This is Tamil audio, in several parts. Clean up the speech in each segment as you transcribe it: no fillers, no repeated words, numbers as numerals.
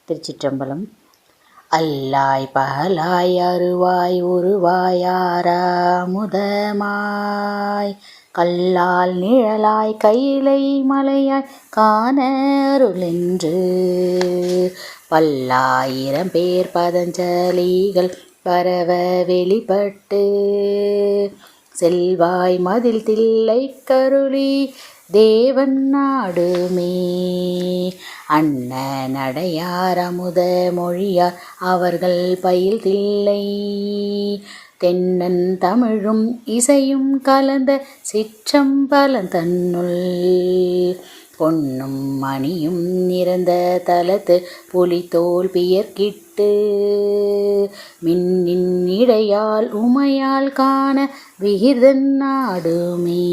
திருச்சிற்றம்பலம். அல்லாய் பகலாய் அருவாய் உருவாயாராமுதமாய் கல்லால் நிழலாய் கைலை மலையாய் காண அருளென்று பல்லாயிரம் பேர் பதஞ்சலிகள் பரவ வெளிப்பட்டு செல்வாய் மதில் தில்லை கருளி தேவன் நாடுமே. அன்ன நடையார் அமுத மொழியார் அவர்கள் பயில் தில்லை தென்னன் தமிழும் இசையும் கலந்த சிற்றம்பலம் தன்னுள் பொன்னும் மணியும் நிறந்த தலத்து புலித்தோல் பியர்க்கிட்டு மின்னின் இடையால் உமையால் காண விகிர்தன் நாடுமே.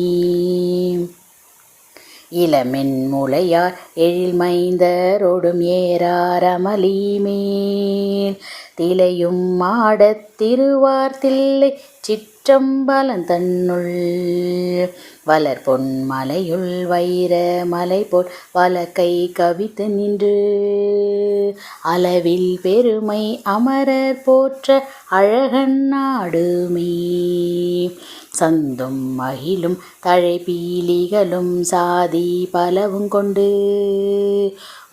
இளமென் முளையார் எழில் மைந்தரோடும் ஏறார் அமளி மேல் திளையும் மாடத் திருவார் தில்லை சிற்றம்பலம் தன்னுள் வளர் பொன் மலையுள் வைர மலை போல் வலக்கை கவித்து நின்று அளவில் பெருமை அமரர் போற்ற அழகன் நாடுமே. சந்தும் மகிழும் தழைப்பீலிகளும் சாதி பலவும் கொண்டு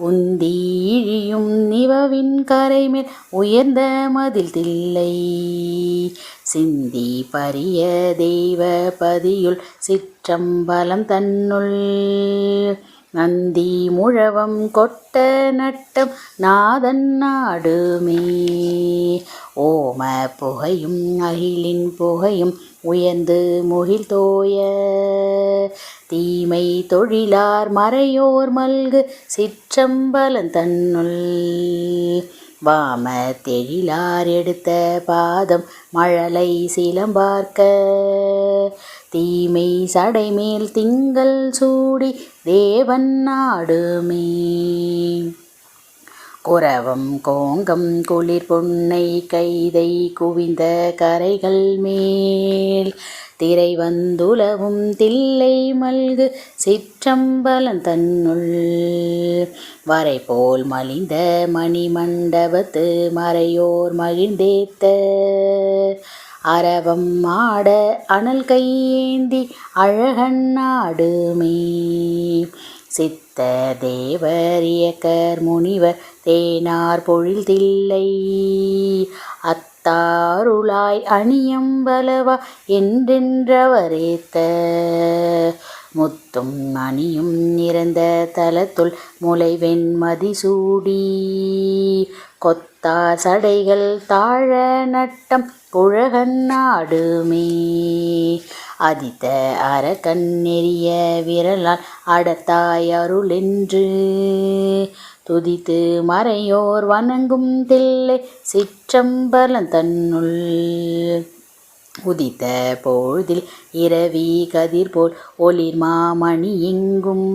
உந்தி இழியும் நிவவின் கரைமேல் உயர்ந்த மதில் தில்லை சிந்தி பரிய தெய்வ பதியுள் சிற்றம்பலம் தன்னுள் நந்தி முழவம் கொட்ட நட்டம் நாதன் நாடுமே. ஓம புகையும் அகிலின் புகையும் உயர்ந்து முகில் தோய தீமை தொழிலார் மறையோர் மல்கு சிற்றம்பலம் தன்னுள் வாம தெழிலார் எடுத்த பாதம் மழலை சிலம்பார்க்க தீமை சடைமேல் திங்கள் சூடி தேவன் நாடுமே. குரவம் கோங்கம் குளிர் பொன்னை கைதை குவிந்த கரைகள் மேல் திரை வந்துலவும் தில்லை மல்கு சிற்றம்பலம் தன்னுள் வரை போல் மலிந்த மணிமண்டபத்து மறையோர் மகிழ்ந்தேத்த அரவம் ஆட அனல் கையேந்தி அழகன் நாடுமே. சித்த தேவர் இயக்கர் முனிவர் தேனார் பொழில் தில்லை அத்தாருளாய் அணியம்பலவா என்றென்றவரேத்த முத்தும் அணியும் நிறந்த தலத்துள் முளைவெண் மதிசூடி கொத்தார் சடைகள் தாழ நட்டம் குழகன் நாடுமே. அதித்த அரக்கன் நெறிய விரலால் அடத்தாய் அருளென்று துதித்து மறையோர் வணங்கும் தில்லை சிற்றம்பலம் தன்னுள் உதித்த பொழுதில் இரவி கதிர் போல் ஒளிர் மாமணி எங்கும்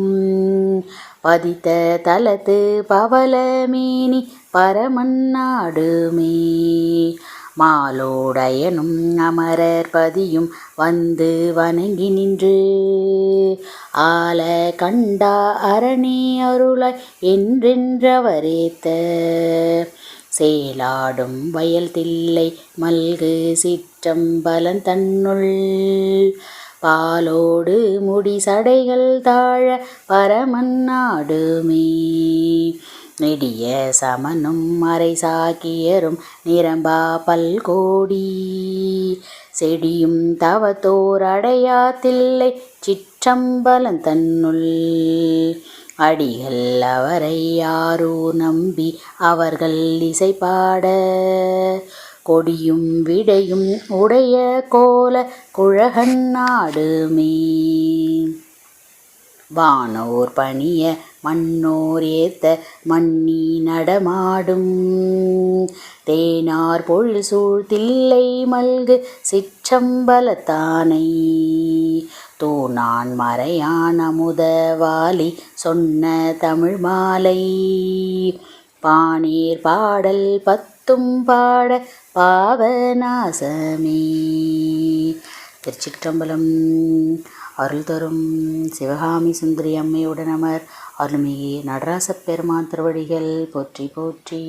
பதித்த தலத்து பவளமேனி பரமன் நாடுமே. மாலோடயனும் அமரர் பதியும் வந்து வணங்கி நின்று ஆல கண்டா அரணி அருளாய் என்றென்றவரேத்த சேலாடும் வயல் தில்லை மல்கு சிற்றம்பலம் தன்னுள் பாலோடு முடி சடைகள் தாழ பரமன் நாடுமே. நெடிய சமனும் மறை சாக்கியரும் நிரம்பா பல்கோடி செடியும் தவத்தோர் அடையா தில்லை சிற்றம்பலம் தன்னுள் அடிகள் அவரை யாரூர் நம்பி அவர்கள் இசை பாட கொடியும் விடையும் உடைய கோல குழகன் நாடுமே. வானோர் பணிய மண்ணோர் ஏத்த மண்ணி நடமாடும் தேனார் பொழில் சூழ் தில்லை மல்கு சிற்றம்பலத்தானை தூணான் மறையான் அமுதவாலி சொன்ன தமிழ் மாலை பாணீர் பாடல் பத்தும் பாட பாவநாசமே. திருச்சிற்றம்பலம். அருள் தரும் சிவகாமி சுந்தரி அம்மையுடன் அமர் அருள்மிகு நடராசப் பெருமான் திருவடிகள் போற்றி போற்றி.